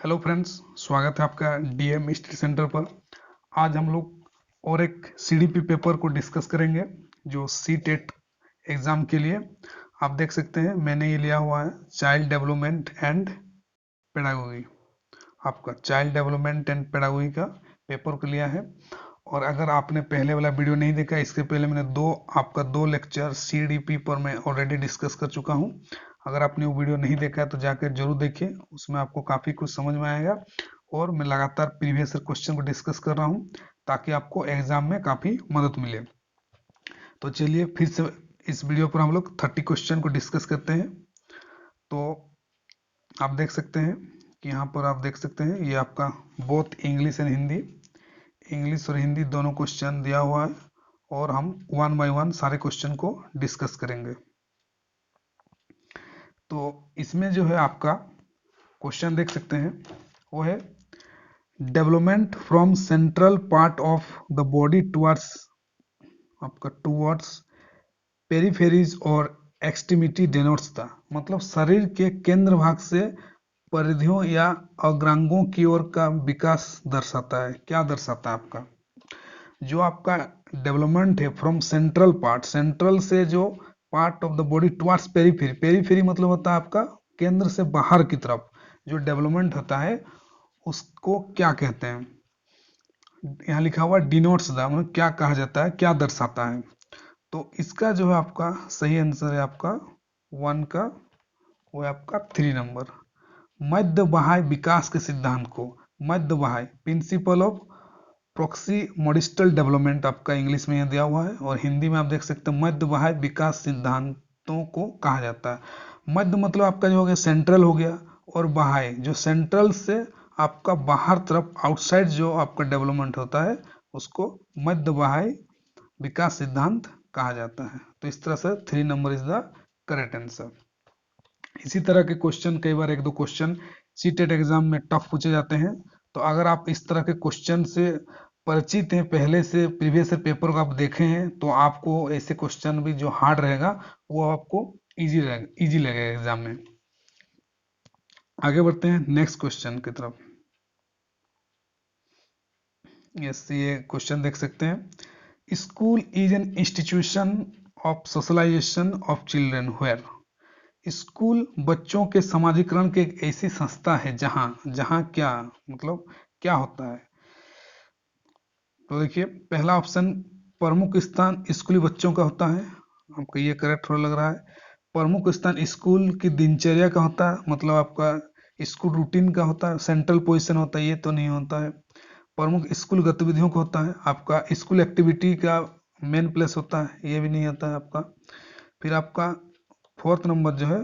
Hello friends, स्वागत है आपका डीएम स्टडी सेंटर पर। आज हम लोग और एक सीडीपी पेपर को डिस्कस करेंगे जो सी टेट एग्ज़ाम के लिए। आप देख सकते हैं मैंने ये लिया हुआ है चाइल्ड डेवलपमेंट एंड पेडागोगी। आपका चाइल्ड डेवलपमेंट एंड पेडागोगी का पेपर को लिया है। और अगर आपने पहले वाला वीडियो नहीं देखा, इसके पहले मैंने दो लेक्चर सीडीपी पर मैं ऑलरेडी डिस्कस कर चुका हूँ। अगर आपने वो वीडियो नहीं देखा है तो जाकर जरूर देखिए, उसमें आपको काफ़ी कुछ समझ में आएगा। और मैं लगातार प्रीवियस क्वेश्चन को डिस्कस कर रहा हूँ ताकि आपको एग्जाम में काफ़ी मदद मिले। तो चलिए फिर से इस वीडियो पर हम लोग 30 क्वेश्चन को डिस्कस करते हैं। तो आप देख सकते हैं कि यहाँ पर आप देख सकते हैं ये आपका both English and Hindi, English और हिंदी दोनों क्वेश्चन दिया हुआ है और हम वन बाय वन सारे क्वेश्चन को डिस्कस करेंगे। तो इसमें जो है आपका क्वेश्चन देख सकते हैं वो है development from central part of the body towards peripheries और एक्सट्रीमिटी डेनोट्स द, मतलब शरीर के केंद्र भाग से परिधियों या अग्रांगों की ओर का विकास दर्शाता है। क्या दर्शाता है आपका जो आपका डेवलपमेंट है फ्रॉम सेंट्रल पार्ट, सेंट्रल से जो part of the body towards periphery, periphery मतलब होता है आपका केंद्र से बाहर की तरफ जो डेवलपमेंट होता है उसको क्या कहते हैं। यहाँ लिखा हुआ डिनोट्स द, मतलब क्या कहा जाता है, क्या दर्शाता है। तो इसका जो है आपका सही आंसर है आपका वन का, वो है आपका 3 नंबर। मध्य बाह्य विकास के सिद्धांत को, मध्य बाह्य प्रिंसिपल ऑफ प्रॉक्सी मॉडिस्टल डेवलपमेंट आपका इंग्लिश में यह दिया हुआ है और हिंदी में आप देख सकते हैं मध्य बाह्य विकास सिद्धांतों को कहा जाता है। मध्य मतलब आपका जो हो गया सेंट्रल हो गया, और बाह्य जो सेंट्रल से आपका बाहर तरफ आउटसाइड जो आपका डेवलपमेंट होता है उसको मध्य बाह्य विकास सिद्धांत कहा जाता है। तो इस तरह से 3 number is the correct answer. इसी तरह के क्वेश्चन कई बार एक दो क्वेश्चन सीटेट एग्जाम में टफ पूछे जाते हैं। तो अगर आप इस तरह के क्वेश्चन से परिचित हैं, पहले से प्रीवियस पेपर को आप देखे हैं, तो आपको ऐसे क्वेश्चन भी जो हार्ड रहेगा वो आपको इजी लगेगा एग्जाम में। आगे बढ़ते हैं नेक्स्ट क्वेश्चन की तरफ। यस, ये क्वेश्चन देख सकते हैं school is an institution of socialization of children where, school बच्चों के समाजीकरण की एक ऐसी संस्था है जहां जहां क्या मतलब क्या होता है। तो देखिए पहला ऑप्शन प्रमुख स्थान स्कूली बच्चों का होता है, आपको ये करेक्ट थोड़ा लग रहा है। प्रमुख स्थान स्कूल की दिनचर्या का होता है, मतलब आपका स्कूल रूटीन का होता है, सेंट्रल पोजीशन होता है, ये तो नहीं होता है। प्रमुख स्कूल गतिविधियों का होता है, आपका स्कूल एक्टिविटी का मेन प्लेस होता है, ये भी नहीं होता है आपका। फिर आपका फोर्थ नंबर जो है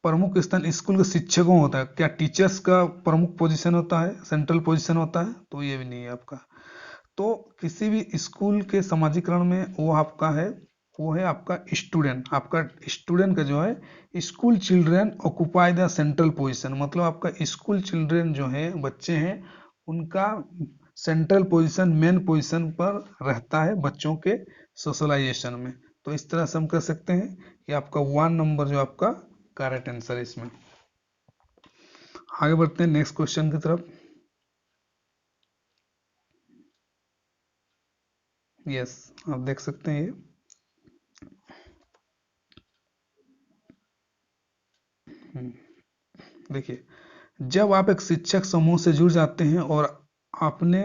प्रमुख स्थान स्कूल के शिक्षकों होता है, क्या टीचर्स का प्रमुख पोजीशन होता है, सेंट्रल पोजीशन होता है, तो ये भी नहीं है आपका। तो किसी भी स्कूल के समाजीकरण में वो आपका है, वो है आपका स्टूडेंट, आपका स्टूडेंट का जो है school children occupy the central position, मतलब आपका स्कूल चिल्ड्रेन जो है बच्चे हैं उनका सेंट्रल पोजीशन मेन पोजीशन पर रहता है बच्चों के सोशलाइजेशन में। तो इस तरह से हम कर सकते हैं कि आपका 1 नंबर जो आपका करेक्ट आंसर है इसमें। आगे बढ़ते हैं नेक्स्ट क्वेश्चन की तरफ। यस, आप देख सकते हैं ये देखिए जब आप एक शिक्षक समूह से जुड़ जाते हैं और अपने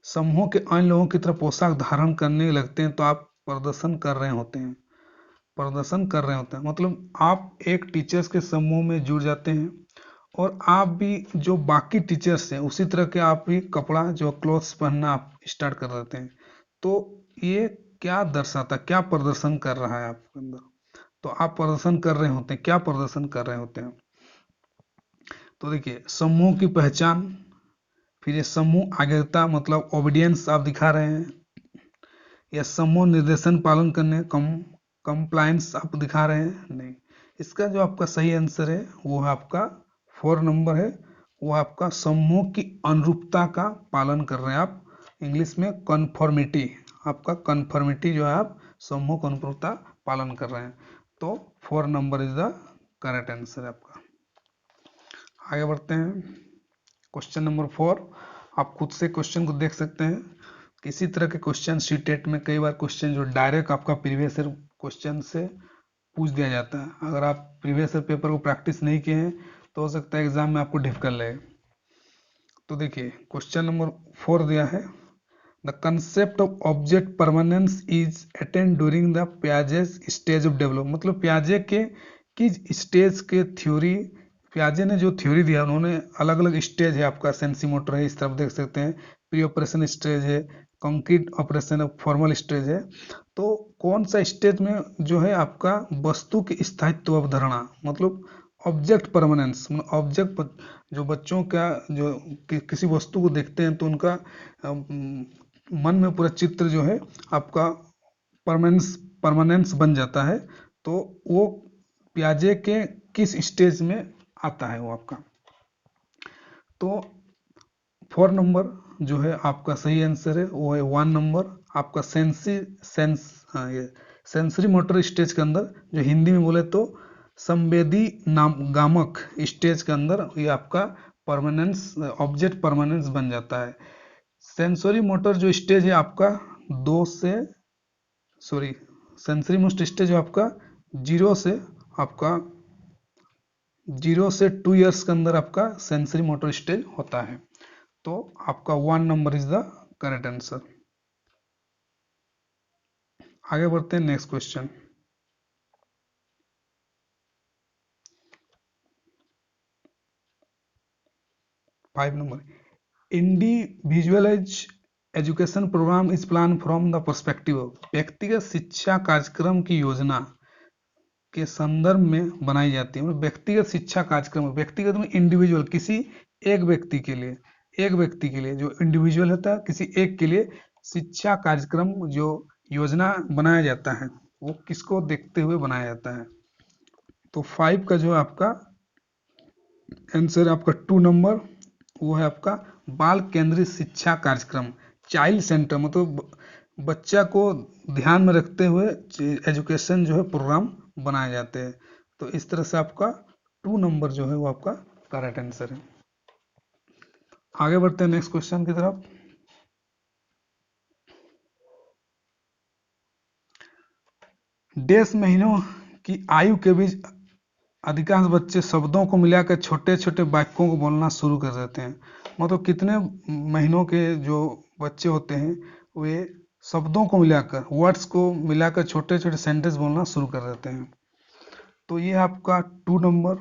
समूह के अन्य लोगों की तरह पोशाक धारण करने लगते हैं तो आप प्रदर्शन कर रहे होते हैं, प्रदर्शन कर रहे होते हैं, मतलब आप एक टीचर्स के समूह में जुड़ जाते हैं और आप भी जो बाकी टीचर्स हैं उसी तरह के आप भी कपड़ा जो क्लोथ्स पहनना आप स्टार्ट कर देते हैं। तो ये क्या दर्शाता, क्या प्रदर्शन कर रहा है आपके अंदर। तो आप प्रदर्शन कर रहे होते हैं, क्या प्रदर्शन कर रहे होते हैं। तो देखिए समूह की पहचान, फिर ये समूह आज्ञाता मतलब ओबीडियंस आप दिखा रहे हैं, या समूह निर्देशन पालन करने कंप्लायंस आप दिखा रहे हैं, नहीं। इसका जो आपका सही आंसर है वो है आपका 4 नंबर है, वो आपका समूह की अनुरूपता का पालन कर रहे हैं आप, इंग्लिश में कन्फर्मिटी, आपका कन्फर्मिटी जो है आप समूह की अनुरूपता पालन कर रहे हैं। तो 4 number is the correct answer है आपका। आगे बढ़ते हैं क्वेश्चन नंबर 4, आप खुद से क्वेश्चन को देख सकते हैं। किसी तरह के क्वेश्चन सीटेट में कई बार क्वेश्चन जो डायरेक्ट आपका प्रीवियस ईयर क्वेश्चन से पूछ दिया जाता है। अगर आप प्रीवियस ईयर पेपर को प्रैक्टिस नहीं किए हैं तो हो सकता है एग्जाम में आपको डिफिकल्ट लगे। तो देखिए क्वेश्चन नंबर 4 दिया है, the concept of object permanence is attend during the Piaget's stage of develop. मतलब पियाजे के किस स्टेज के थ्योरी, पियाजे ने जो थ्योरी दिया उन्होंने अलग अलग स्टेज है आपका, सेंसीमोटर है, इस तरफ देख सकते हैं, प्री ऑपरेशन स्टेज है, कंक्रीट ऑपरेशन फॉर्मल स्टेज है। तो कौन सा स्टेज में जो है आपका वस्तु की स्थायित्व अवधारणा, मतलब ऑब्जेक्ट परमानेंस, ऑब्जेक्ट जो बच्चों का जो किसी वस्तु को देखते हैं तो उनका मन में पूरा चित्र जो है आपका परमानेंस बन जाता है। तो वो पियाजे के किस स्टेज में आता है वो आपका। तो 4 नंबर जो है आपका सही आंसर है, वो है 1 नंबर आपका सेंसरी मोटर स्टेज के अंदर, जो हिंदी में बोले तो संवेदी गामक स्टेज के अंदर ये आपका परमानेंस, ऑब्जेक्ट परमानेंस बन जाता है। सेंसरी मोटर जो स्टेज है आपका सेंसरी मोस्ट स्टेज आपका जीरो से 2 इयर्स के अंदर आपका सेंसरी मोटर स्टेज होता है। तो आपका 1 number is the correct answer. आगे बढ़ते हैं next question. 5 number, individualize education program is plan from the perspective of. व्यक्तिगत शिक्षा कार्यक्रम की योजना के संदर्भ में बनाई जाती है। व्यक्तिगत शिक्षा कार्यक्रम, व्यक्तिगत में इंडिविजुअल, किसी एक व्यक्ति के लिए जो इंडिविजुअल होता है, किसी एक के लिए शिक्षा कार्यक्रम जो योजना बनाया जाता है वो किसको देखते हुए बनाया जाता है। तो 5 का जो आपका आंसर आपका 2 नंबर, वो है आपका बाल केंद्रित शिक्षा कार्यक्रम, चाइल्ड सेंटर, मतलब बच्चा को ध्यान में रखते हुए एजुकेशन जो है प्रोग्राम बनाए जाते हैं। तो इस तरह से आपका 2 नंबर जो है वो आपका करेक्ट आंसर है। आगे बढ़ते हैं नेक्स्ट क्वेश्चन की तरफ। डेढ़ महीनों की आयु के बीच अधिकांश बच्चे शब्दों को मिलाकर छोटे छोटे वाक्यों को बोलना शुरू कर देते हैं। मतलब कितने महीनों के जो बच्चे होते हैं वे शब्दों को मिलाकर, वर्ड्स को मिलाकर छोटे छोटे सेंटेंस बोलना शुरू कर देते हैं। तो ये आपका 2 नंबर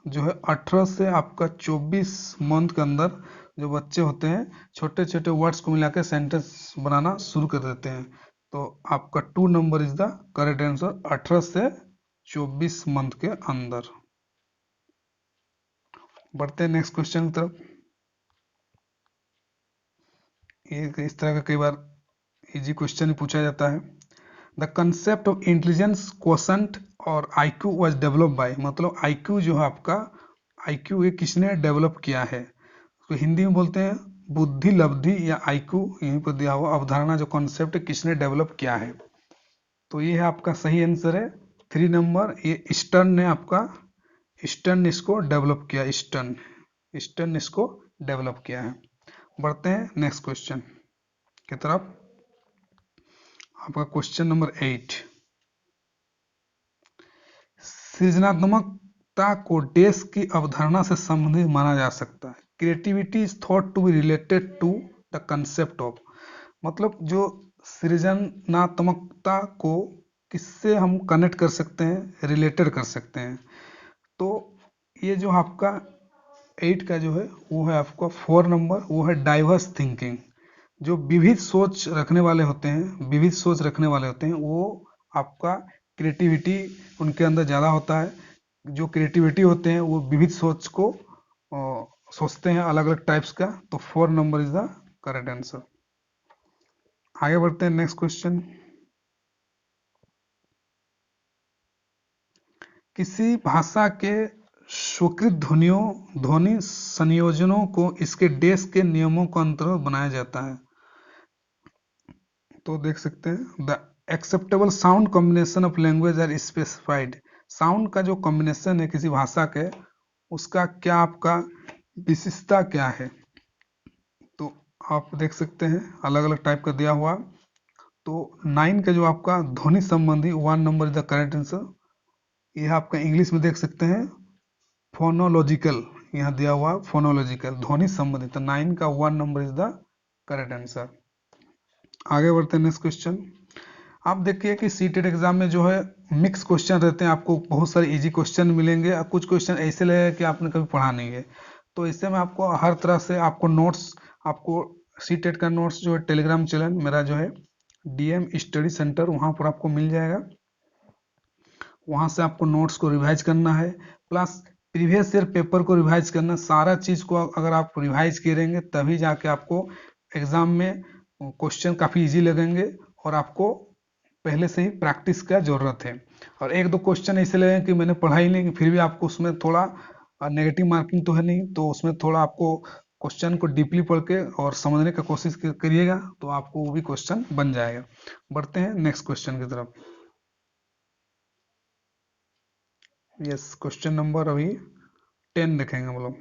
जो है 18 से आपका 24 मंथ के अंदर जो बच्चे होते हैं छोटे छोटे वर्ड्स को मिलाकर सेंटेंस बनाना शुरू कर देते हैं। तो आपका 2 number is the correct answer, 18 से 24 मंथ के अंदर। बढ़ते हैं नेक्स्ट क्वेश्चन की तरफ। ये इस तरह का कई बार इजी क्वेश्चन पूछा जाता है। The concept of intelligence quotient और आईक्यू वाज डेवलप बाय, मतलब आईक्यू जो है आपका, आईक्यू ये किसने डेवलप किया है, तो हिंदी में बोलते हैं बुद्धि लब्धि या आईक्यू, यहीं पर दिया हुआ अवधारणा जो कॉन्सेप्ट किसने डेवलप किया है। तो ये है आपका सही आंसर है 3 नंबर, ये ईस्टर्न ने इसको डेवलप किया, ईस्टर्न ने इसको डेवलप किया है। बढ़ते हैं नेक्स्ट क्वेश्चन की तरफ। आपका क्वेश्चन नंबर 8, सृजनात्मकता को देश की अवधारणा से संबंधित माना जा सकता है। Creativity is thought to be related to the concept of, मतलब जो सृजनात्मकता को किससे हम कनेक्ट कर सकते हैं, रिलेटेड कर सकते हैं। तो ये जो आपका 8 का जो है वो है आपका 4 नंबर, वो है डाइवर्स थिंकिंग। जो विविध सोच रखने वाले होते हैं वो आपका क्रिएटिविटी उनके अंदर ज़्यादा होता है। जो क्रिएटिविटी होते हैं वो विविध सोच को सोचते हैं अलग अलग टाइप्स का। तो 4 number is the correct answer. आगे बढ़ते हैं नेक्स्ट क्वेश्चन। किसी भाषा के स्वीकृत ध्वनि संयोजनों को इसके देश के नियमों के अंतर्गत बनाया जाता है। तो देख सकते हैं the acceptable sound combination of language are specified. Sound का जो कॉम्बिनेशन है किसी भाषा के, उसका क्या आपका विशिष्टता क्या है? तो आप देख सकते हैं अलग अलग टाइप का दिया हुआ। तो 9 का जो आपका ध्वनि संबंधी 1 number is the correct answer. यह आपका इंग्लिश में देख सकते हैं फोनोलॉजिकल, यहाँ दिया हुआ फोनोलॉजिकल ध्वनि संबंधी, तो 9 का 1 number is the correct answer. आगे बढ़ते हैं नेक्स्ट क्वेश्चन। आप देखिए कि सीटेट एग्जाम में जो है मिक्स क्वेश्चन रहते हैं, आपको बहुत सारे इजी क्वेश्चन मिलेंगे और कुछ क्वेश्चन ऐसे लगेगा कि आपने कभी पढ़ा नहीं है। तो इससे में आपको हर तरह से आपको नोट्स, आपको सीटेट का नोट्स जो है टेलीग्राम चैनल मेरा जो है डीएम स्टडी सेंटर, वहाँ पर आपको मिल जाएगा। वहाँ से आपको नोट्स को रिवाइज करना है, प्लस प्रीवियस ईयर पेपर को रिवाइज करना। सारा चीज़ को अगर आप रिवाइज करेंगे तभी जाके आपको एग्ज़ाम में क्वेश्चन काफ़ी इजी लगेंगे और आपको पहले से ही प्रैक्टिस का ज़रूरत है। और एक दो क्वेश्चन ऐसे लगे कि मैंने पढ़ा ही नहीं, फिर भी आपको उसमें थोड़ा नेगेटिव मार्किंग तो है नहीं, तो उसमें थोड़ा आपको क्वेश्चन को डीपली पढ़ के और समझने का कोशिश करिएगा तो आपको वो भी क्वेश्चन बन जाएगा। बढ़ते हैं नेक्स्ट क्वेश्चन की तरफ। यस, क्वेश्चन नंबर अभी 10 देखेंगे हम लोग।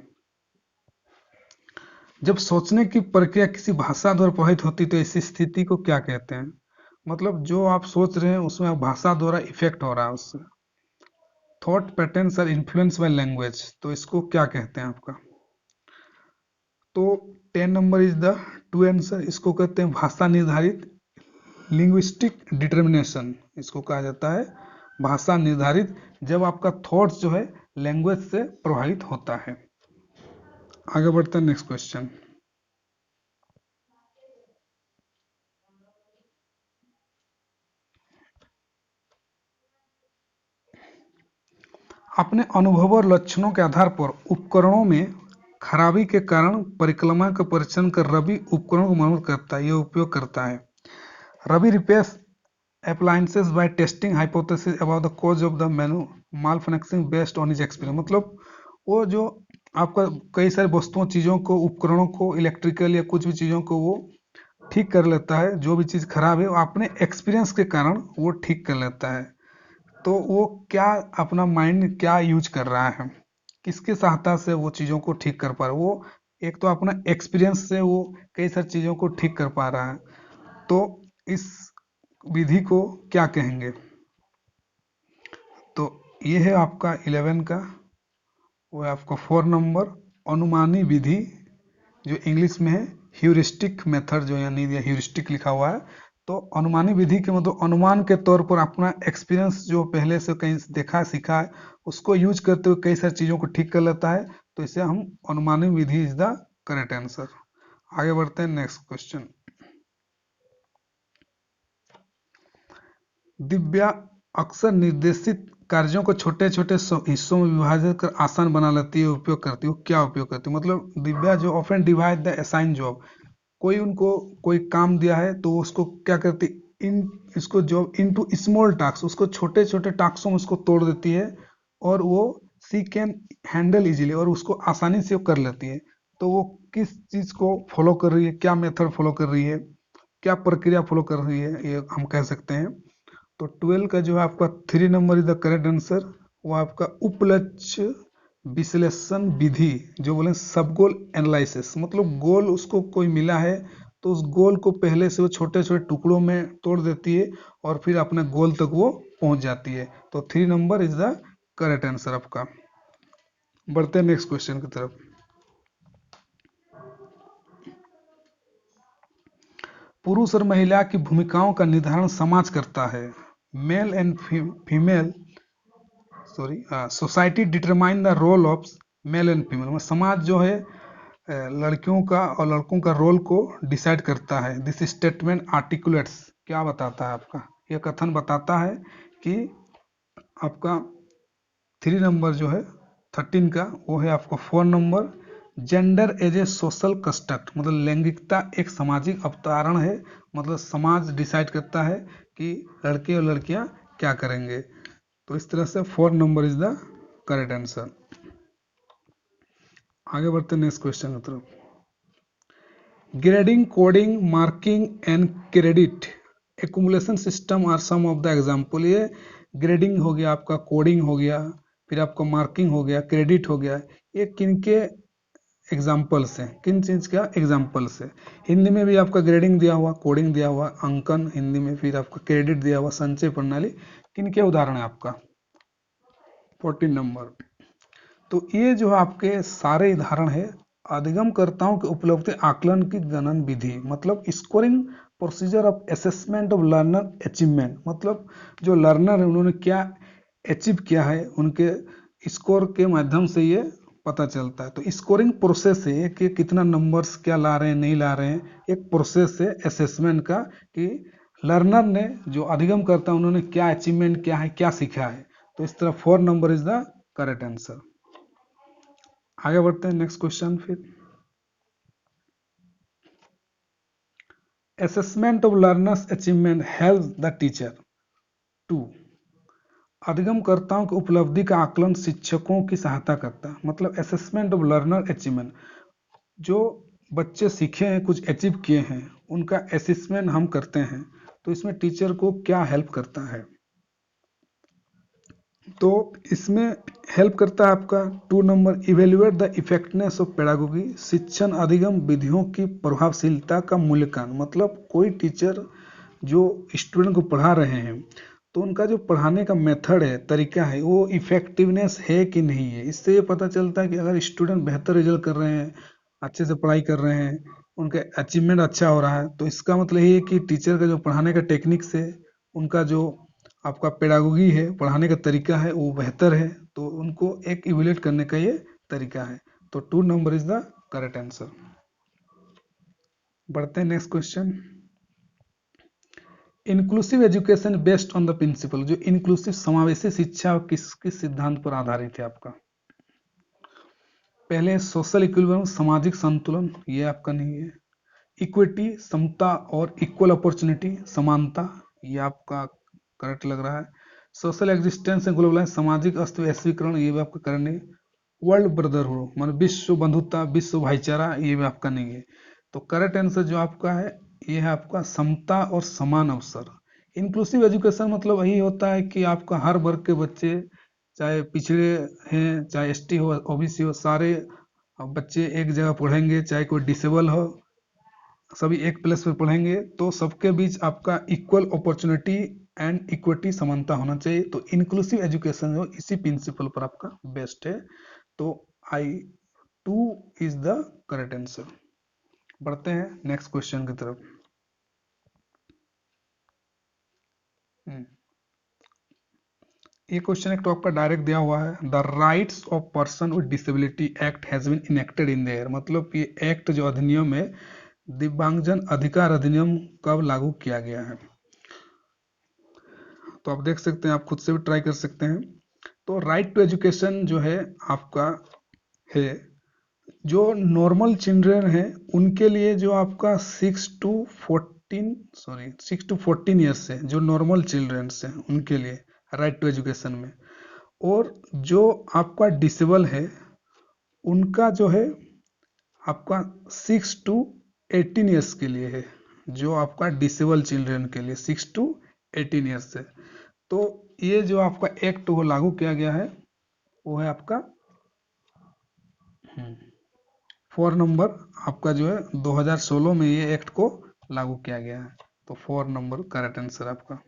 जब सोचने की प्रक्रिया किसी भाषा द्वारा प्रभावित होती तो ऐसी स्थिति को क्या कहते हैं? मतलब जो आप सोच रहे हैं उसमें भाषा द्वारा इफेक्ट हो रहा है उससे। Thought patterns are influence by language, तो इसको क्या कहते हैं आपका? तो 10 number is the true answer. इसको कहते हैं भाषा निर्धारित लिंग्विस्टिक डिटर्मिनेशन, इसको कहा जाता है भाषा निर्धारित, जब आपका थॉट्स जो है लैंग्वेज से प्रभावित होता है। आगे बढ़ते हैं नेक्स्ट क्वेश्चन। अपने अनुभव और लक्षणों के आधार पर उपकरणों में खराबी के कारण परिक्रमा का परीक्षण कर रवि उपकरणों को मरम्मत करता है, यह उपयोग करता है। Ravi repairs appliances by testing hypothesis about the cause of the malfunctioning based on his experience। मतलब वो जो आपका कई सारी वस्तुओं चीज़ों को उपकरणों को इलेक्ट्रिकल या कुछ भी चीज़ों को वो ठीक कर लेता है, जो भी चीज़ खराब है वो अपने एक्सपीरियंस के कारण वो ठीक कर लेता है। तो वो क्या अपना माइंड क्या यूज कर रहा है, किसके सहायता से वो चीज़ों को ठीक कर पा रहा है? वो एक तो अपना एक्सपीरियंस से वो कई सारी चीज़ों को ठीक कर पा रहा है। तो इस विधि को क्या कहेंगे? तो ये है आपका 11 का, वो है आपका 4 नंबर अनुमानी विधि, जो इंग्लिश में है ह्यूरिस्टिक मेथड, जो यानी ह्यूरिस्टिक लिखा हुआ है। तो अनुमानी विधि के मतलब अनुमान के तौर पर अपना एक्सपीरियंस जो पहले से कहीं देखा सीखा है उसको यूज करते हुए कई सारी चीज़ों को ठीक कर लेता है, तो इसे हम अनुमानी विधि इज द करेक्ट आंसर। आगे बढ़ते हैं नेक्स्ट क्वेश्चन। दिव्या अक्सर निर्देशित कार्यों को छोटे छोटे हिस्सों में विभाजित कर आसान बना लेती है, उपयोग करती है। वो क्या उपयोग करती है? मतलब दिव्या जो often divide the assign job, कोई उनको कोई काम दिया है तो उसको क्या करती, इन इसको जॉब इनटू स्मॉल टास्क, उसको छोटे छोटे टास्कों में उसको तोड़ देती है और वो सी कैन हैंडल इजीली, और उसको आसानी से वो कर लेती है। तो वो किस चीज को फॉलो कर रही है, क्या मेथड फॉलो कर रही है, क्या प्रक्रिया फॉलो कर रही है, ये हम कह सकते हैं। तो 12 का जो है आपका 3 number is the correct answer. वो आपका उपलक्ष्य विश्लेषण विधि, जो बोले सब गोल एनालिसिस, मतलब गोल उसको कोई मिला है तो उस गोल को पहले से वो छोटे छोटे टुकड़ों में तोड़ देती है और फिर अपने गोल तक वो पहुंच जाती है। तो 3 number is the correct answer आपका। बढ़ते हैं नेक्स्ट क्वेश्चन की तरफ। पुरुष और महिला की भूमिकाओं का निर्धारण समाज करता है। Male and female, sorry, society determine the role of male and female, समाज जो है लड़कियों का और लड़कों का रोल को डिसाइड करता है। दिस स्टेटमेंट आर्टिकुलेट्स, क्या बताता है आपका? यह कथन बताता है कि आपका 3 नंबर जो है 13 का, वो है आपका 4 number gender as a social construct, मतलब लैंगिकता एक सामाजिक अवधारण है, मतलब समाज डिसाइड करता है कि लड़के और लड़कियां क्या करेंगे। तो इस तरह से 4 number is the correct answer. आगे बढ़ते हैं नेक्स्ट क्वेश्चन की तरफ। Grading, coding, marking and credit accumulation system are some of the example. ये ग्रेडिंग हो गया, आपका कोडिंग हो गया, फिर आपका मार्किंग हो गया, क्रेडिट हो गया, ये किनके एग्जाम्पल से, किन चीज का एग्जाम्पल से। हिंदी में भी आपका ग्रेडिंग दिया हुआ, कोडिंग दिया हुआ, अंकन हिंदी में, फिर आपका क्रेडिट दिया हुआ, संचय प्रणाली, किन के उदाहरण है आपका 14 नंबर। तो ये जो आपके सारे उदाहरण है अधिगमकर्ताओं के उपलब्धि आकलन की गणन विधि, मतलब scoring procedure of assessment of learner achievement, मतलब जो लर्नर है उन्होंने क्या अचीव किया है, उनके स्कोर के माध्यम से ये पता चलता है। तो स्कोरिंग प्रोसेस है कि कितना नंबर्स क्या ला रहे हैं नहीं ला रहे हैं, एक प्रोसेस है असेसमेंट का कि लर्नर ने जो अधिगम करता है उन्होंने क्या अचीवमेंट किया है, क्या सीखा है। तो इस तरह 4 number is the correct answer. आगे बढ़ते हैं नेक्स्ट क्वेश्चन। फिर assessment of learners achievement help the teacher to, अधिगमकर्ताओं की उपलब्धि का आकलन शिक्षकों की सहायता करता है। मतलब असेसमेंट ऑफ लर्नर अचीवमेंट, जो बच्चे सीखे हैं कुछ अचीव किए हैं उनका असेसमेंट हम करते हैं, तो इसमें टीचर को क्या हेल्प करता है। तो इसमें हेल्प करता है आपका 2 number evaluate the effectiveness of pedagogy, शिक्षण अधिगम विधियों की प्रभावशीलता का मूल्यांकन। मतलब कोई टीचर जो स्टूडेंट को पढ़ा रहे हैं तो उनका जो पढ़ाने का मेथड है, तरीका है, वो इफेक्टिवनेस है कि नहीं है। इससे ये पता चलता है कि अगर स्टूडेंट बेहतर रिजल्ट कर रहे हैं, अच्छे से पढ़ाई कर रहे हैं, उनका अचीवमेंट अच्छा हो रहा है, तो इसका मतलब ये है कि टीचर का जो पढ़ाने का टेक्निक से उनका जो आपका पेडागोगी है, पढ़ाने का तरीका है, वो बेहतर है। तो उनको एक इवेल्युएट करने का ये तरीका है। तो 2 number is the correct answer. बढ़ते हैं next question. Inclusive education based on the principle, जो इंक्लूसिव समावेशी शिक्षा किस किस सिद्धांत पर आधारित है आपका। पहले सोशल इक्विलिब्रियम, सामाजिक संतुलन, ये आपका नहीं है। इक्विटी, समता और इक्वल अपॉर्चुनिटी, समानता, ये आपका करेक्ट लग रहा है। सोशल एग्जिस्टेंस एंड ग्लोबलाइज, सामाजिक अस्त वैश्वीकरण, ये भी आपका करेक्ट नहीं। वर्ल्ड ब्रदरहुड मतलब विश्व बंधुता, विश्व भाईचारा, ये भी आपका नहीं है। तो करेक्ट आंसर जो आपका है ये है आपका समता और समान अवसर। इंक्लूसिव एजुकेशन मतलब वही होता है कि आपका हर वर्ग के बच्चे, चाहे पिछड़े हैं, चाहे एसटी हो, ओबीसी हो, सारे बच्चे एक जगह पढ़ेंगे, चाहे कोई डिसेबल हो, सभी एक प्लेस पे पढ़ेंगे। तो सबके बीच आपका इक्वल अपॉर्चुनिटी एंड इक्विटी, समानता होना चाहिए। तो इंक्लूसिव एजुकेशन जो इसी प्रिंसिपल पर आपका बेस्ट है। तो आई 2 इज द करेक्ट आंसर। बढ़ते हैं नेक्स्ट क्वेश्चन की तरफ। ये क्वेश्चन एक तो आपका डायरेक्ट दिया हुआ है, the rights of person with disability act has been enacted in there, मतलब ये एक्ट जो अधिनियम है दिव्यांगजन अधिकार अधिनियम कब लागू किया गया है। तो आप देख सकते हैं, आप खुद से भी ट्राई कर सकते हैं। तो राइट टू एजुकेशन जो है आपका है, जो नॉर्मल चिल्ड्रेन है उनके लिए जो आपका 6 to 14 ईयर्स से जो नॉर्मल चिल्ड्रेंस हैं उनके लिए राइट टू एजुकेशन में, और जो आपका डिसेबल है उनका जो है आपका 6 to 18 ईयर्स के लिए है। जो आपका डिसेबल चिल्ड्रेन के लिए 6 to 18 ईयर्स से। तो ये जो आपका एक्ट वो लागू किया गया है वो है आपका 4 नंबर, आपका जो है 2016 में ये एक्ट को लागू किया गया है। तो 4 नंबर करेक्ट आंसर आपका।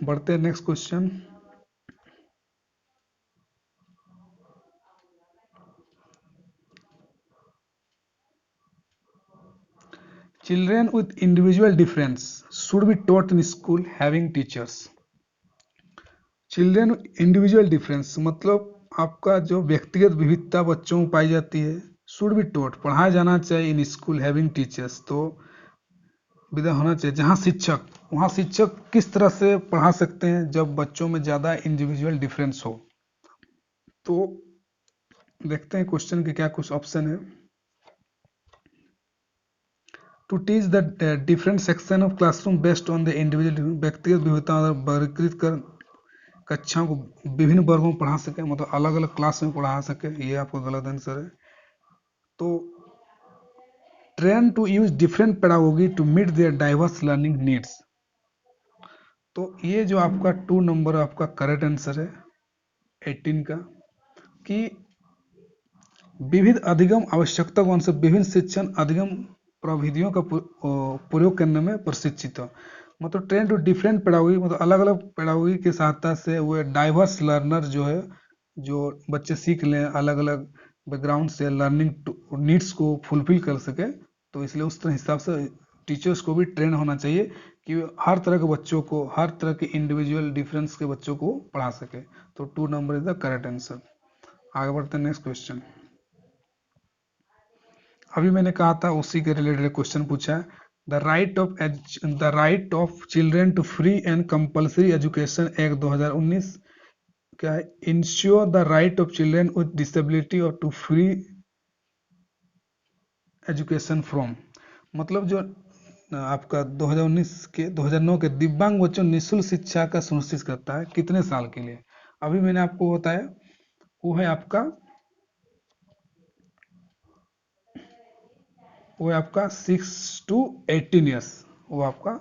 बढ़ते हैं next question. Children with individual difference should be taught in school having teachers. Children individual difference मतलब आपका जो व्यक्तिगत विविधता बच्चों में पाई जाती है, शुड बी टॉट पढ़ाया जाना चाहिए इन स्कूल हैविंग टीचर्स, तो विधा होना चाहिए जहाँ शिक्षक, वहाँ शिक्षक किस तरह से पढ़ा सकते हैं जब बच्चों में ज़्यादा इंडिविजुअल डिफरेंस हो। तो देखते हैं क्वेश्चन के क्या कुछ ऑप्शन है। To teach the different section of classroom based on the individual, व्यक्तिगत विविधता वर्गीकृत कर कक्षाओं को विभिन्न वर्गों में पढ़ा सके, मतलब अलग अलग क्लास में पढ़ा सके, ये आपका गलत आंसर है। तो train to use different pedagogy to meet their diverse learning needs, तो ये जो आपका 2 नंबर आपका करेक्ट आंसर है 18 का, कि विविध अधिगम आवश्यकता कौन से विभिन्न शिक्षण अधिगम प्रविधियों का प्रयोग करने में प्रशिक्षित हो। मतलब ट्रेन टू डिफरेंट पेडागोगी, मतलब अलग अलग पेडागोगी के सहायता से वो डाइवर्स लर्नर जो है, जो बच्चे सीख लें अलग अलग बैकग्राउंड से, लर्निंग नीड्स को फुलफिल कर सके। तो इसलिए उस तरह हिसाब से टीचर्स को भी ट्रेन होना चाहिए कि हर तरह के बच्चों को, हर तरह के इंडिविजुअल डिफरेंस के बच्चों को पढ़ा सके। तो 2 number is the correct answer. आगे बढ़ते हैं नेक्स्ट क्वेश्चन। अभी मैंने कहा था उसी के रिलेटेड क्वेश्चन पूछा है। The right of children to free and compulsory education act 2019 क्या है? Ensure the right of children with disability और टू फ्री एजुकेशन फ्रॉम, मतलब जो आपका 2009 के दिव्यांग बच्चों निःशुल्क शिक्षा का सुनिश्चित करता है, कितने साल के लिए? अभी मैंने आपको बताया वो है आपका 6 to 18 ईयर्स। वो आपका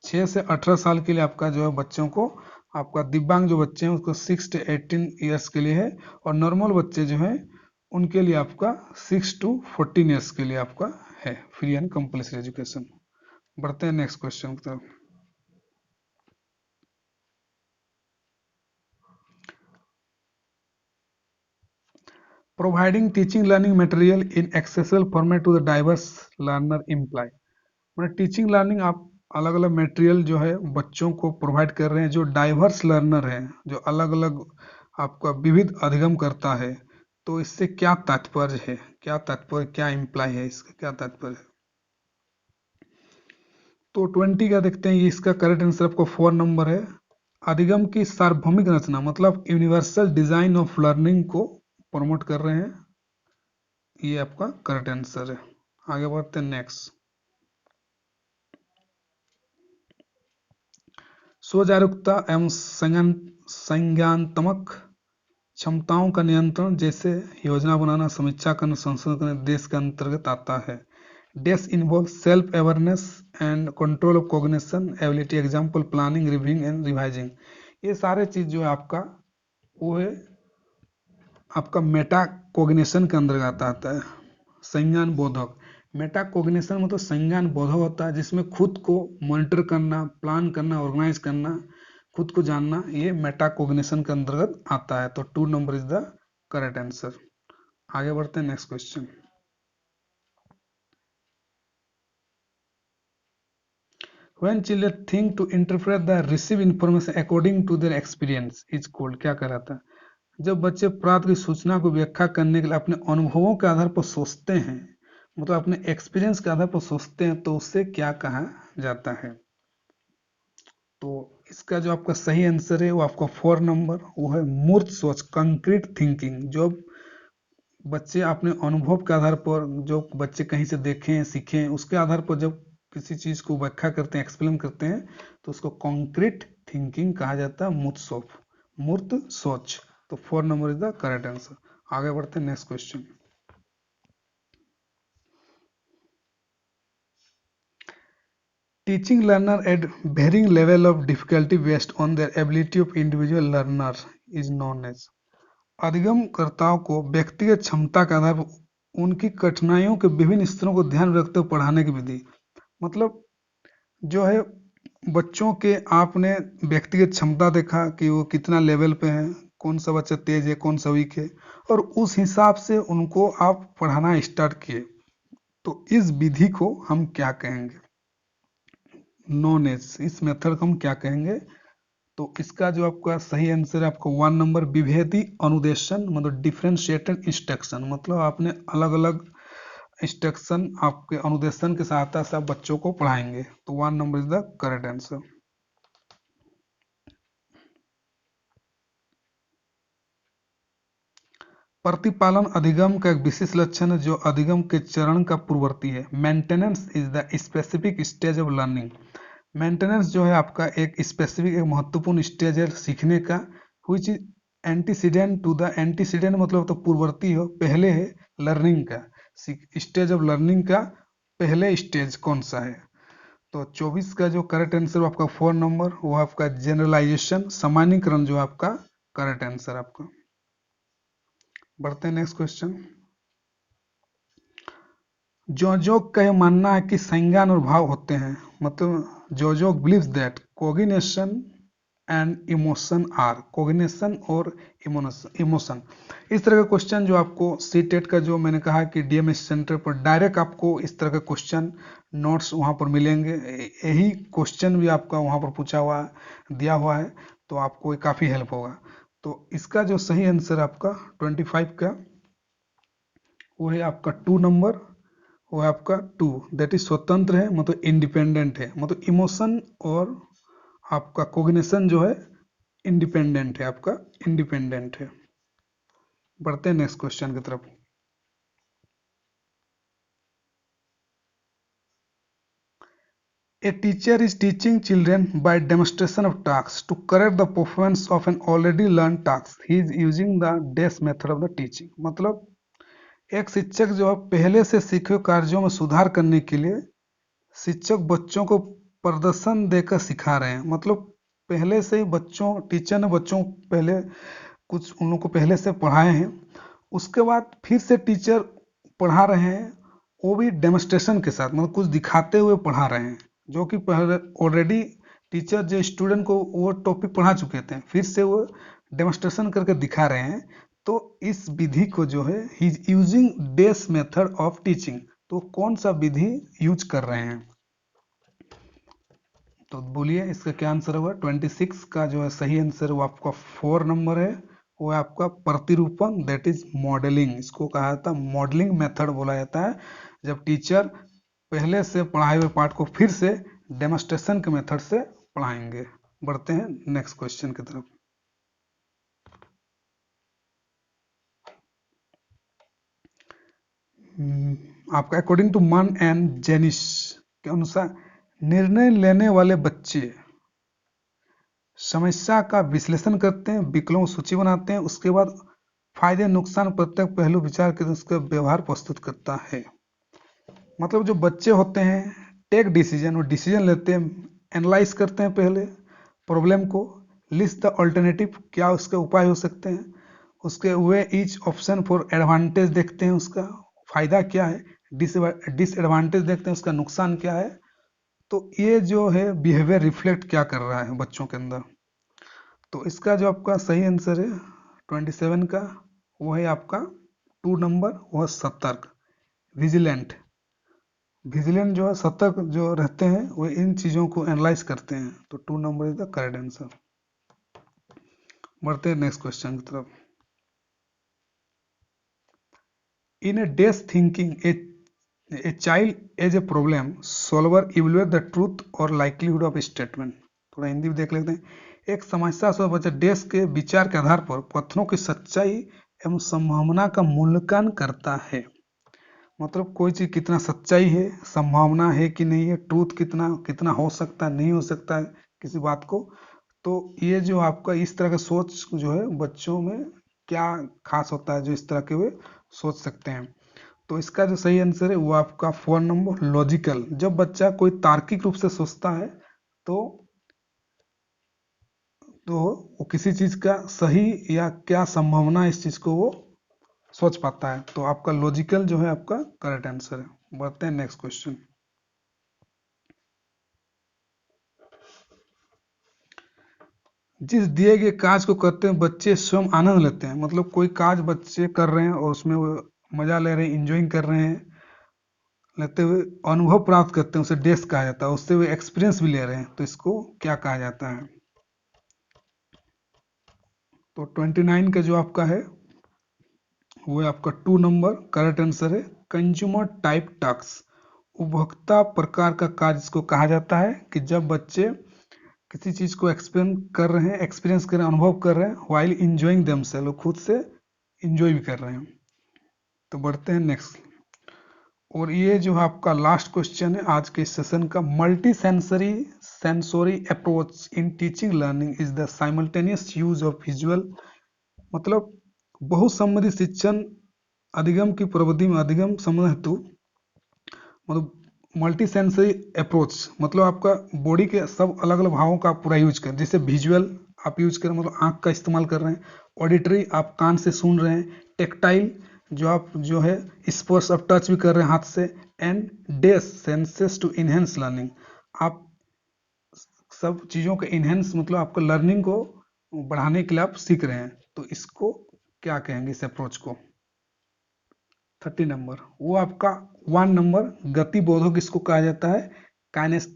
6 से 18 साल के लिए आपका जो है बच्चों को, आपका दिव्यांग जो बच्चे हैं उसको 6 to 18 ईयर्स के लिए है, और नॉर्मल बच्चे जो हैं उनके लिए आपका 6 to 14 ईयर्स के लिए आपका है फ्री एंड कंपल्सरी एजुकेशन। बढ़ते हैं नेक्स्ट क्वेश्चन की तरफ। Providing teaching learning material in accessible format to the diverse learner imply, मतलब टीचिंग लर्निंग आप अलग अलग मटेरियल जो है बच्चों को प्रोवाइड कर रहे हैं जो डाइवर्स लर्नर हैं, जो अलग अलग आपका विविध अधिगम करता है। तो इससे क्या तात्पर्य है, क्या तात्पर्य, क्या इम्प्लाई है, इसका क्या तात्पर्य है? तो 20 का देखते हैं, इसका करेक्ट आंसर आपको 4 नंबर है। अधिगम की सार्वभौमिक रचना, मतलब यूनिवर्सल डिजाइन ऑफ लर्निंग को प्रमोट कर रहे हैं, ये आपका करेक्ट आंसर है। आगे बढ़ते हैं नेक्स्ट। स्वजागरूकता एवं संज्ञानात्मक क्षमताओं का नियंत्रण, जैसे योजना बनाना, समीक्षा करना, संशोधन करना, देश के अंतर्गत आता है। Does involve self awareness and control of cognition ability, example planning, reviewing and revising. ये सारे चीज जो है आपका वो है आपका मेटा कॉग्निशन के अंतर्गत आता है। संज्ञान बोधक, मेटा कॉग्निशन मतलब संज्ञान बोधक होता है जिसमें खुद को मॉनिटर करना, प्लान करना, ऑर्गेनाइज करना, खुद को जानना, ये मेटा कॉग्निशन के अंतर्गत आता है। तो 2 number is the correct answer. आगे बढ़ते हैं next question. When children think to interpret the received information according to their experience is called, क्या कहलाता है? जब बच्चे प्राप्त की सूचना को व्याख्या करने के लिए अपने अनुभवों के आधार पर सोचते हैं, मतलब अपने एक्सपीरियंस के आधार पर सोचते हैं, तो उससे क्या कहा जाता है? तो इसका जो आपका सही आंसर है वो आपका 4 नंबर, वो है मूर्त सोच, कंक्रीट थिंकिंग। जो बच्चे अपने अनुभव के आधार पर, जो बच्चे कहीं से देखें सीखें उसके आधार पर जब किसी चीज को व्याख्या करते हैं, एक्सप्लेन करते हैं, तो उसको कॉन्क्रीट थिंकिंग कहा जाता है, मूर्त सोच। तो 4 number is the correct answer. आगे बढ़ते हैं next question. Teaching learner at varying level of difficulty based on their ability of individual learner is known as, अधिगमकर्ताओं को व्यक्तिगत क्षमता के आधार पर उनकी कठिनाइयों के विभिन्न स्तरों को ध्यान में रखते हुए पढ़ाने की विधि। मतलब जो है बच्चों के आपने व्यक्तिगत क्षमता देखा कि वो कितना लेवल पे है, कौन सा बच्चा तेज है, कौन सा वीक है, और उस हिसाब से उनको आप पढ़ाना स्टार्ट किए। तो इस विधि को हम क्या कहेंगे? नॉन एज, इस मेथड को हम क्या कहेंगे? तो इसका जो आपका सही आंसर है आपको 1 नंबर, विभेदी अनुदेशन, मतलब डिफरेंशिएटेड इंस्ट्रक्शन, मतलब आपने अलग अलग इंस्ट्रक्शन आपके अनुदेशन के सहायता से आप बच्चों को पढ़ाएंगे। तो 1 number is the correct answer. प्रतिपालन अधिगम का एक विशेष लक्षण है जो अधिगम के चरण का पूर्ववर्ती है। Maintenance is the specific stage of learning, maintenance जो है आपका एक स्पेसिफिक, एक महत्वपूर्ण स्टेज है सीखने का, which is antecedent to the, antecedent मतलब तो पूर्ववर्ती हो, पहले है लर्निंग का, स्टेज ऑफ लर्निंग का पहले स्टेज कौन सा है? तो 24 का जो करेक्ट आंसर आपका 4 नंबर, वो आपका जनरलाइजेशन, सामान्यकरण जो आपका करेक्ट आंसर आपका। बढ़ते हैं नेक्स्ट क्वेश्चन। जोजोग का यह मानना है कि संज्ञान और भाव होते हैं, मतलब Zajonc believes that cognition and emotion are, cognition और इमोशन। इस तरह का क्वेश्चन जो आपको सी टेट का जो मैंने कहा कि डीएमएस सेंटर पर डायरेक्ट आपको इस तरह का क्वेश्चन नोट्स वहाँ पर मिलेंगे, यही क्वेश्चन भी आपका वहाँ पर पूछा हुआ दिया हुआ है, तो आपको काफ़ी हेल्प होगा। तो इसका जो सही आंसर आपका 25 का वो है आपका 2 नंबर, वो है आपका 2, दैट इज स्वतंत्र है, मतलब इंडिपेंडेंट है, मतलब इमोशन और आपका कोग्निशन जो है इंडिपेंडेंट है, आपका इंडिपेंडेंट है। बढ़ते हैं नेक्स्ट क्वेश्चन की तरफ। A teacher is teaching children by demonstration of tasks to correct the performance of an already learned task. He is using the DASH method of the teaching. मतलब एक शिक्षक जो है पहले से सीखे कार्यों में सुधार करने के लिए शिक्षक बच्चों को प्रदर्शन देकर सिखा रहे हैं। मतलब पहले से ही बच्चों टीचर ने बच्चों पहले कुछ उन लोगों को पहले से पढ़ाए हैं, उसके बाद फिर से टीचर पढ़ा रहे हैं, वो भी डेमोस्ट्रेशन के साथ, मतलब कुछ दिखाते हुए पढ़ा रहे हैं, जो कि पहले ऑलरेडी टीचर जो स्टूडेंट को वो टॉपिक पढ़ा चुके थे, फिर से वो डेमोस्ट्रेशन करके दिखा रहे हैं। तो इस विधि को जो है he is using this method of teaching. तो कौन सा विधि यूज कर रहे हैं, तो बोलिए इसका क्या आंसर होगा। 26 का जो है सही आंसर वो आपका 4 नंबर है, वो है आपका प्रतिरूपण, दैट इज मॉडलिंग। इसको कहा जाता है मॉडलिंग मेथड बोला जाता है, जब टीचर पहले से पढ़ाए हुए पाठ को फिर से डेमोस्ट्रेशन के मेथड से पढ़ाएंगे। बढ़ते हैं नेक्स्ट क्वेश्चन की तरफ। आपका अकॉर्डिंग टू मन एंड जेनिस के अनुसार निर्णय लेने वाले बच्चे समस्या का विश्लेषण करते हैं, विकल्पों की सूची बनाते हैं, उसके बाद फायदे नुकसान प्रत्येक पहलू विचार कर उसका व्यवहार प्रस्तुत करता है। मतलब जो बच्चे होते हैं टेक डिसीजन, वो डिसीजन लेते हैं, एनालाइज करते हैं पहले प्रॉब्लम को, लिस्ट द अल्टरनेटिव, क्या उसके उपाय हो सकते हैं, उसके हुए ईच ऑप्शन फॉर एडवांटेज देखते हैं, उसका फायदा क्या है, डिसएडवांटेज देखते हैं, उसका नुकसान क्या है। तो ये जो है बिहेवियर रिफ्लेक्ट क्या कर रहा है बच्चों के अंदर। तो इसका जो आपका सही आंसर है 27 का वो है आपका 2 नंबर, वह सतर्क, विजिलेंट। विजिलेंट जो है सतर्क जो रहते हैं वो इन चीज़ों को एनालाइज करते हैं। तो 2 number is the correct answer. बढ़ते हैं नेक्स्ट क्वेश्चन की तरफ। In a does thinking a child as a problem solver evaluate the truth और लाइक्लीहुड ऑफ स्टेटमेंट। थोड़ा हिंदी भी देख लेते हैं। एक समस्या से बच्चा डेस के विचार के आधार पर कथनों की सच्चाई एवं संभावना का मूल्यांकन करता है। मतलब कोई चीज़ कितना सच्चाई है, संभावना है कि नहीं है, ट्रूथ कितना कितना हो सकता है, नहीं हो सकता है किसी बात को। तो ये जो आपका इस तरह का सोच जो है बच्चों में क्या खास होता है जो इस तरह के वे सोच सकते हैं। तो इसका जो सही आंसर है वो आपका 4 नंबर, लॉजिकल। जब बच्चा कोई तार्किक रूप से सोचता है तो वो किसी चीज का सही या क्या संभावना इस चीज को वो सोच पाता है। तो आपका लॉजिकल जो है आपका करेक्ट आंसर है। बढ़ते हैं नेक्स्ट क्वेश्चन। जिस दिए गए काज को करते हैं बच्चे स्वयं आनंद लेते हैं। मतलब कोई काज बच्चे कर रहे हैं और उसमें वो मजा ले रहे हैं, इंजॉइंग कर रहे हैं, लेते हुए अनुभव प्राप्त करते हैं, उसे डेस कहा जाता है, उससे वो एक्सपीरियंस भी ले रहे हैं, तो इसको क्या कहा जाता है। तो 29 का जो आपका है वो है आपका 2 नंबर, करेक्ट आंसर है कंज्यूमर टाइप टास्क। उपभोक्ता प्रकार का कार्य इसको कहा जाता है कि जब बच्चे किसी चीज को एक्सपीरियंस कर रहे हैं, अनुभव कर रहे हैं, वाइल इंजॉइंग देमसेल्फ, वो खुद से इंजॉय भी कर रहे हैं। तो बढ़ते हैं नेक्स्ट। और ये जो है आपका लास्ट क्वेश्चन है आज के सेशन का। Multi sensory approach in teaching learning is the simultaneous use of visual. मतलब बहुसम्मति शिक्षण अधिगम की प्रविधि में अधिगम समझ हेतु, मतलब मल्टी सेंसरी अप्रोच, मतलब आपका बॉडी के सब अलग अलग भावों का पूरा यूज करें। जैसे विजुअल आप यूज करें, मतलब आंख का इस्तेमाल कर रहे हैं, ऑडिटरी आप कान से सुन रहे हैं, टेक्टाइल जो आप जो है स्पर्श आप टच भी कर रहे हैं हाथ से, and these senses to enhance learning, आप सब चीज़ों के इनहेंस मतलब आपको लर्निंग को बढ़ाने के लिए आप सीख रहे हैं, तो इसको क्या कहेंगे इस अप्रोच को। 30 नंबर वो आपका 1 नंबर गति बोधक इसको कहा जाता है, काइनेस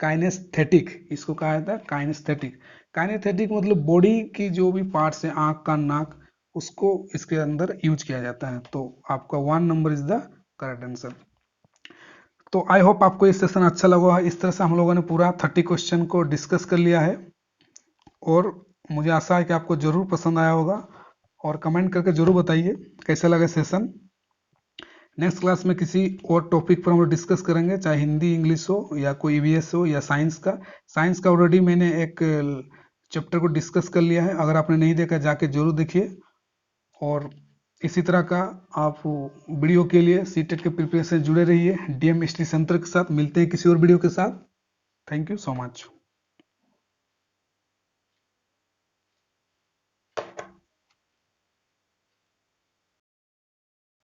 काइनेस्थेटिक इसको कहा जाता है, काइनेस्थेटिक। काइनेस्थेटिक मतलब बॉडी की जो भी पार्ट्स है, आंख कान नाक, उसको इसके अंदर यूज किया जाता है, तो आपका 1 number is the correct answer. तो आई होप आपको ये सेशन अच्छा लगा है। इस तरह से हम लोगों ने पूरा 30 क्वेश्चन को डिस्कस कर लिया है, और मुझे आशा है कि आपको जरूर पसंद आया होगा, और कमेंट करके जरूर बताइए कैसा लगा सेशन। नेक्स्ट क्लास में किसी और टॉपिक पर हम लोग डिस्कस करेंगे, चाहे हिंदी इंग्लिश हो या कोई ईवीएस हो या साइंस का। साइंस का ऑलरेडी मैंने एक चैप्टर को डिस्कस कर लिया है, अगर आपने नहीं देखा जाके जरूर देखिए। और इसी तरह का आप वीडियो के लिए सीटेट के प्रिपरेशन से जुड़े रहिए डीएम स्टडी सेंटर के साथ। मिलते हैं किसी और वीडियो के साथ। Thank you so much.